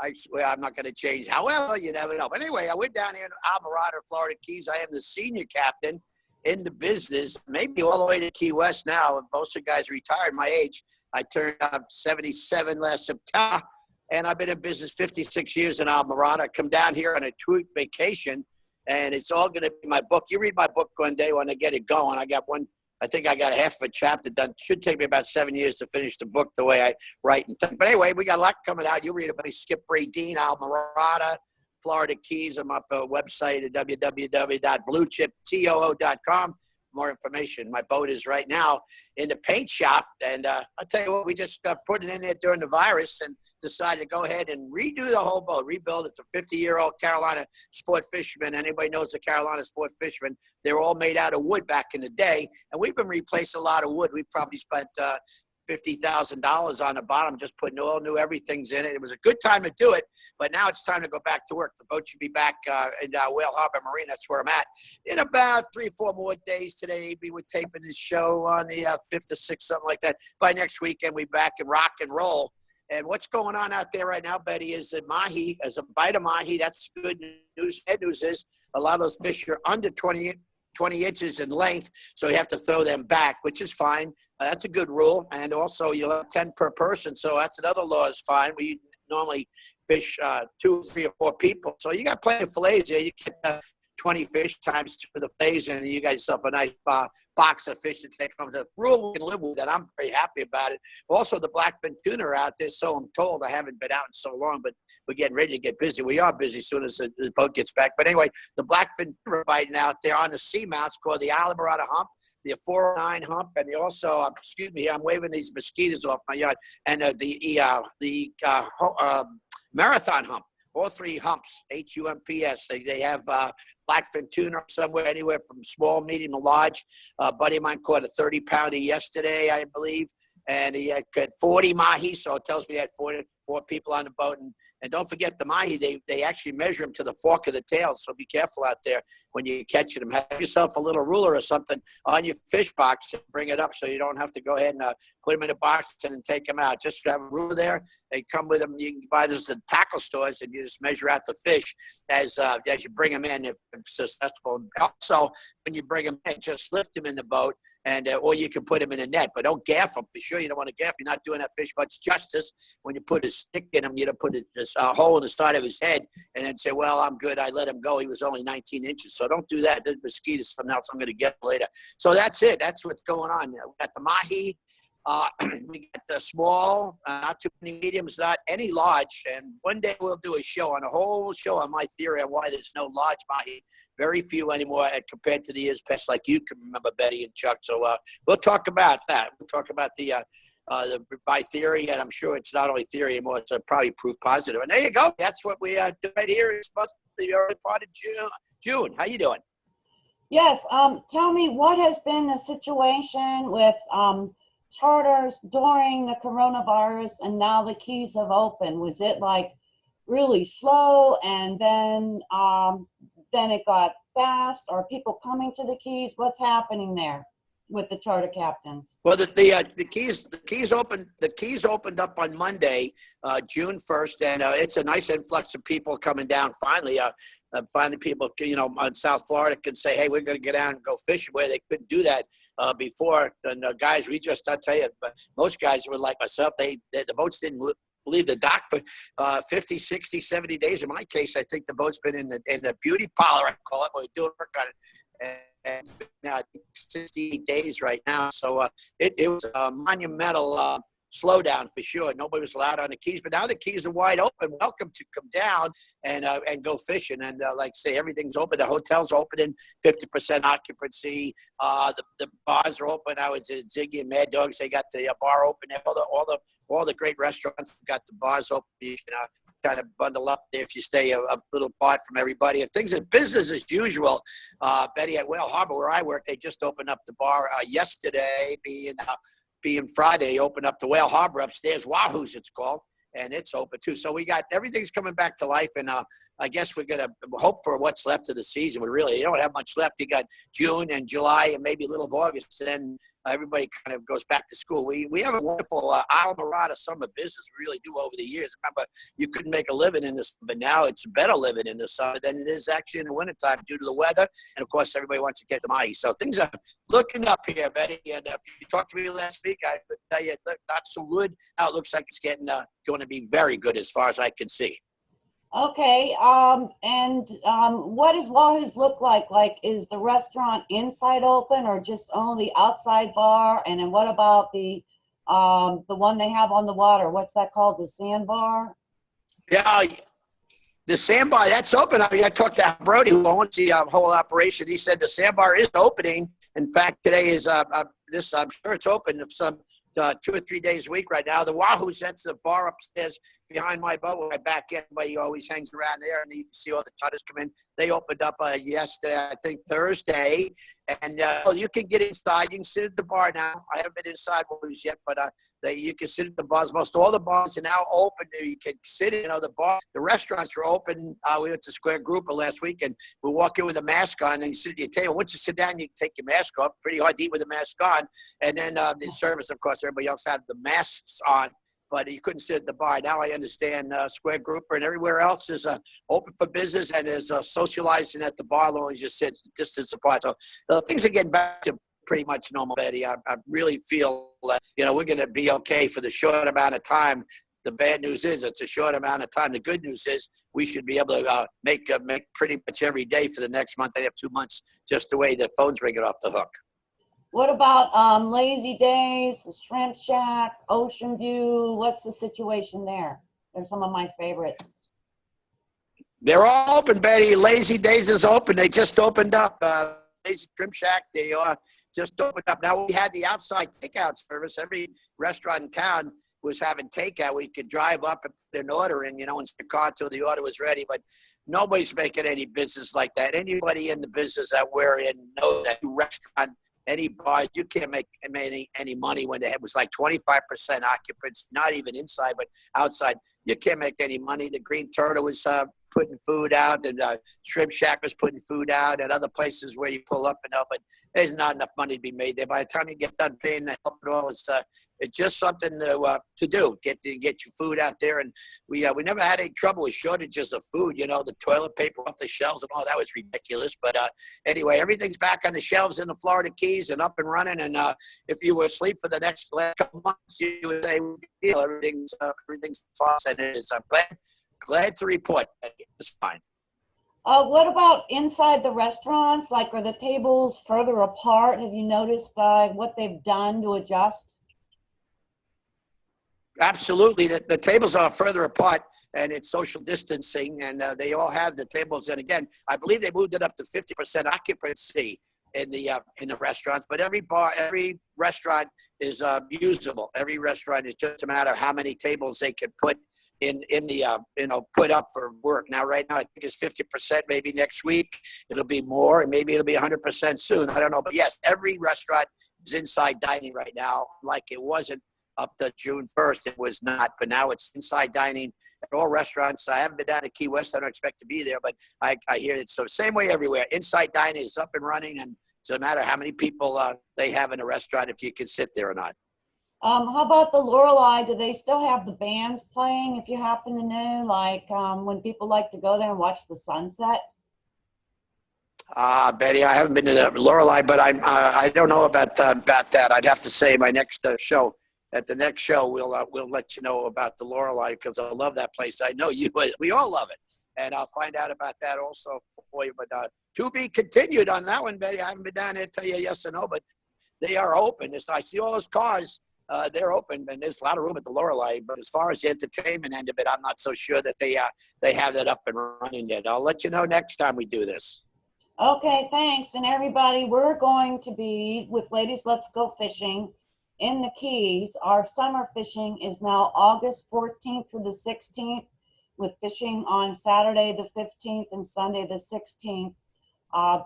I swear I'm not going to change. However, you never know. But anyway, I went down here in Almirada, Florida Keys. I am the senior captain in the business, maybe all the way to Key West now. Most of the guys retired my age. I turned 77 last September, and I've been in business 56 years in Almirada. I come down here on a 2-week vacation, and it's all going to be my book. You read my book one day when I get it going. I think I got half of a chapter done. It should take me about 7 years to finish the book the way I write and think. But anyway, we got a lot coming out. You read about Skip Bradeen, Almirada, Florida Keys. I'm up a website at www.bluechiptoo.com. More information. My boat is right now in the paint shop. And I'll tell you what, we just put it in there during the virus and decided to go ahead and redo the whole boat, rebuild it. It's a 50-year-old Carolina sport fisherman. Anybody knows the Carolina sport fisherman? They were all made out of wood back in the day. And we've been replacing a lot of wood. We probably spent $50,000 on the bottom, just putting all new everything's in it. It was a good time to do it, but now it's time to go back to work. The boat should be back in Whale Harbor Marine. That's where I'm at. In about 3 or 4 more days today, we were taping this show on the 5th or 6th, something like that. By next weekend, we back and rock and roll. And what's going on out there right now, Betty, is that mahi, as a bite of mahi, that's good news. Bad news is a lot of those fish are under 20 inches in length, so you have to throw them back, which is fine. That's a good rule. And also, you'll have 10 per person, so that's another law is fine. We normally fish 2, 3, or 4 people. So you got plenty of fillets here. You get 20 fish times 2 of the fillets, and you got yourself a nice box of fish to take home. It's a rule we can live with, and I'm very happy about it. Also, the blackfin tuna are out there, so I'm told. I haven't been out in so long, but we're getting ready to get busy. We are busy as soon as the boat gets back. But anyway, the blackfin tuna are biting out there on the seamounts called the Almirada hump, the 409 hump, and they also, excuse me, I'm waving these mosquitoes off my yard, and the marathon hump. All 3 humps, HUMPS. They have blackfin tuna somewhere, anywhere from small, medium, to large. A buddy of mine caught a 30-pounder yesterday, I believe, and he had 40 mahi, so it tells me he had 4 people on the boat. And don't forget the mahi, they actually measure them to the fork of the tail, so be careful out there when you're catching them. Have yourself a little ruler or something on your fish box and bring it up so you don't have to go ahead and put them in a box and take them out. Just have a ruler there. They come with them. You can buy those at tackle stores, and you just measure out the fish as you bring them in if successful. Also, when you bring them in, just lift them in the boat. And or you can put them in a net, but don't gaff them for sure. You don't want to gaff. You're not doing that fish much justice when you put a stick in him. You don't put a hole in the side of his head and then say, "Well, I'm good. I let him go. He was only 19 inches." So don't do that. There's mosquitoes, something else I'm going to get later. So that's it. That's what's going on. We got the mahi. We got the small, not too many mediums, not any large. And one day we'll do a whole show on my theory on why there's no large mahi. Very few anymore compared to the years past, like you can remember, Betty and Chuck. So we'll talk about that. We'll talk about my theory, and I'm sure it's not only theory anymore. It's probably proof positive. And there you go. That's what we do right here. It's about the early part of June. How you doing? Yes. Tell me, what has been the situation with charters during the coronavirus, and now the Keys have opened? Was it like really slow, and then it got fast? Are people coming to the Keys? What's happening there with the charter captains? Well, the Keys opened up on Monday, June 1st, and it's a nice influx of people coming down. Finally, people, on South Florida can say, "Hey, we're going to get out and go fishing," where they couldn't do that before. And guys, I'll tell you, most guys were like myself. The boats didn't leave the dock for 50, 60, 70 days. In my case, I think the boat's been in the beauty parlor, I call it. We're doing work on it. And now 68 days right now. So it was a monumental slowdown for sure. Nobody was allowed on the Keys, but now the Keys are wide open. Welcome to come down and go fishing. And like I say, everything's open. The hotel's open in 50% occupancy. The bars are open. I was at Ziggy and Mad Dogs. They got the bar open. All the great restaurants got the bars open. You can kind of bundle up there if you stay a little apart from everybody. And things are business as usual. Betty, at Whale Harbor, where I work, they just opened up the bar yesterday, being Friday, opened up the Whale Harbor upstairs, Wahoo's it's called, and it's open too. So we got everything's coming back to life, and I guess we're going to hope for what's left of the season. You don't have much left. You got June and July and maybe a little of August, and then everybody kind of goes back to school. We have a wonderful Islamorada summer business. We really do over the years. Remember, you couldn't make a living in this, but now it's better living in the summer than it is actually in the wintertime due to the weather. And of course, everybody wants to get the money. So things are looking up here, Betty. And if you talked to me last week, I would tell you, look, not so good. Now it looks like it's getting going to be very good as far as I can see. Okay, what does Wahoo's look like? Like, is the restaurant inside open or just only outside bar? And then what about the one they have on the water? What's that called? The Sandbar? Yeah, the Sandbar, that's open. I mean, I talked to Brody, who owns the whole operation. He said the Sandbar is opening. In fact, today is this. I'm sure it's open of some 2 or 3 days a week right now. The Wahoo's, that's the bar upstairs behind my boat when I back in. Everybody always hangs around there, and you see all the charters come in. They opened up yesterday, I think Thursday, and you can get inside. You can sit at the bar now. I haven't been inside Wahoo's yet, but you can sit at the bars. Most all the bars are now open. You can sit in. The restaurants are open. We went to Square Grouper last week, and we walk in with a mask on, and you sit at your table. Once you sit down, you take your mask off. Pretty hard to eat with a mask on. And then the service, of course, everybody else had the masks on, but you couldn't sit at the bar. Now I understand Square Grouper and everywhere else is open for business and is socializing at the bar as long as you sit distance apart. So things are getting back to pretty much normal, Betty. I really feel that, we're going to be okay for the short amount of time. The bad news is it's a short amount of time. The good news is we should be able to make pretty much every day for the next month. I have 2 months, just the way the phone's ringing off the hook. What about Lazy Days, Shrimp Shack, Ocean View? What's the situation there? They're some of my favorites. They're all open, Betty. Lazy Days is open. They just opened up. Lazy Shrimp Shack, they just opened up. Now we had the outside takeout service. Every restaurant in town was having takeout. We could drive up and put an order in, in the car till the order was ready. But nobody's making any business like that. Anybody in the business that we're in knows that restaurant, any bars, you can't make any money when it was like 25% occupants, not even inside, but outside. You can't make any money. The Green Turtle was putting food out, and Shrimp Shack was putting food out, and other places where you pull up and up, but there's not enough money to be made there. By the time you get done paying the help and all, it's just something to do. Get your food out there, and we never had any trouble with shortages of food. The toilet paper off the shelves and all that was ridiculous. But anyway, everything's back on the shelves in the Florida Keys and up and running. And if you were asleep for the last couple months, you would say everything's fine. And it is. I'm glad to report that it's fine. What about inside the restaurants? Like, are the tables further apart? Have you noticed what they've done to adjust? Absolutely. The tables are further apart, and it's social distancing, and they all have the tables. And again, I believe they moved it up to 50% occupancy in the restaurants, but every restaurant is usable. Every restaurant is just a matter of how many tables they can put put up for work. Now, right now, I think it's 50%. Maybe next week it'll be more, and maybe it'll be 100% soon. I don't know. But yes, every restaurant is inside dining right now, like it wasn't up to June 1st. It was not, but now it's inside dining at all restaurants. I haven't been down to Key West. I don't expect to be there, but I hear it. So same way everywhere. Inside dining is up and running, and it doesn't matter how many people they have in a restaurant if you can sit there or not. How about the Lorelai? Do they still have the bands playing, if you happen to know, like when people like to go there and watch the sunset? Betty, I haven't been to the Lorelai, but I don't know about that. I'd have to say my next show. At the next show, we'll let you know about the Lorelai, because I love that place. I know you. We all love it, and I'll find out about that also for you. But to be continued on that one, Betty. I haven't been down there to tell you yes or no, but they are open. I see all those cars. They're open, and there's a lot of room at the Lorelai. But as far as the entertainment end of it, I'm not so sure that they have that up and running yet. I'll let you know next time we do this. Okay, thanks. And everybody, we're going to be with Ladies Let's Go Fishing in the Keys. Our summer fishing is now August 14th through the 16th, with fishing on Saturday the 15th and Sunday the 16th.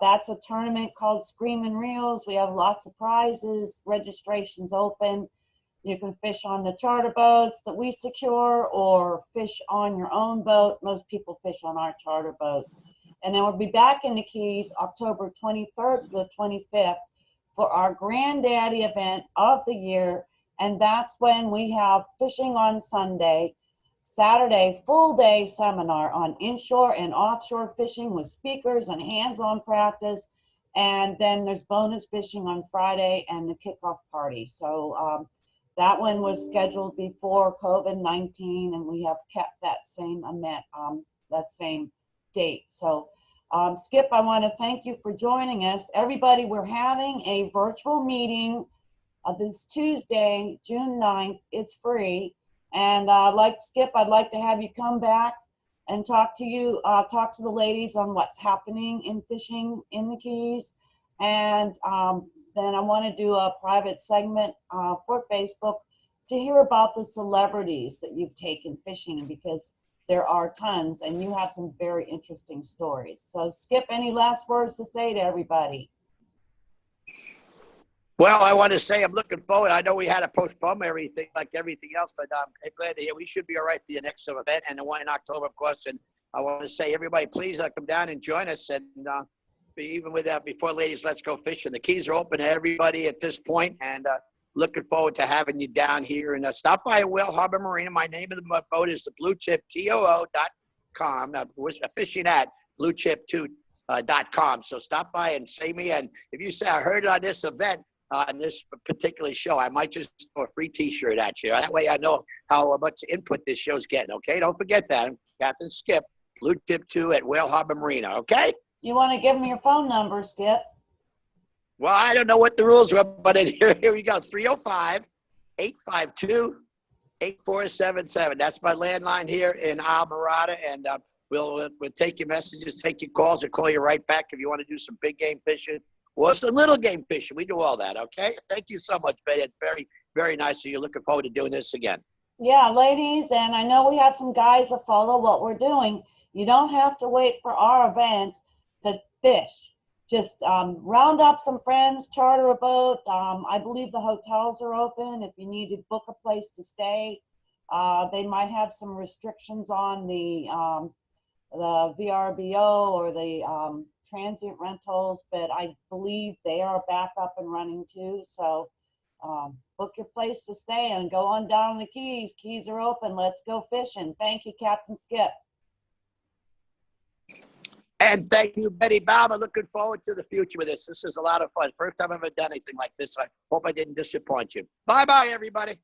That's a tournament called Screamin' Reels. We have lots of prizes. Registration's open. You can fish on the charter boats that we secure or fish on your own boat. Most people fish on our charter boats. And then we'll be back in the Keys October 23rd to the 25th for our granddaddy event of the year. And that's when we have fishing on Sunday, Saturday, full day seminar on inshore and offshore fishing with speakers and hands-on practice. And then there's bonus fishing on Friday and the kickoff party. So that one was scheduled before COVID-19, and we have kept that same event, that same date. So Skip, I want to thank you for joining us. Everybody, we're having a virtual meeting this Tuesday, June 9th. It's free. And like Skip, I'd like to have you come back and talk to the ladies on what's happening in fishing in the Keys. And then I want to do a private segment for Facebook to hear about the celebrities that you've taken fishing, because there are tons and you have some very interesting stories. So Skip, any last words to say to everybody? Well, I want to say I'm looking forward. I know we had to postpone everything like everything else, but I'm glad to hear we should be all right for the next event and the one in October, of course. And I want to say, everybody, please come down and join us. And even with that, before ladies, let's go fishing. The Keys are open to everybody at this point, and looking forward to having you down here. And stop by Whale Harbor Marina. My name of the boat is the bluechiptoo.com. We're fishing at bluechip2.com. So stop by and see me. And if you say I heard it on this event, on this particular show, I might just throw a free t-shirt at you. That way I know how much input this show's getting, okay? Don't forget that. I'm Captain Skip, Blue Chip 2 at Whale Harbor Marina, okay? You want to give me your phone number, Skip? Well, I don't know what the rules were, but here we go, 305-852-8477. That's my landline here in Almirada, and we'll take your messages, take your calls, or call you right back if you want to do some big game fishing. Well, some little game fishing. We do all that, okay? Thank you so much, Betty. It's very, very nice of you. Looking forward to doing this again. Yeah, ladies, and I know we have some guys that follow what we're doing. You don't have to wait for our events to fish. Just round up some friends, charter a boat. I believe the hotels are open if you need to book a place to stay. They might have some restrictions on the VRBO or the transient rentals, but I believe they are back up and running too. So book your place to stay and go on down the Keys. Keys are open. Let's go fishing. Thank you, Captain Skip. And thank you, Betty Bauer. Looking forward to the future with this. This is a lot of fun. First time I've ever done anything like this. I hope I didn't disappoint you. Bye-bye, everybody.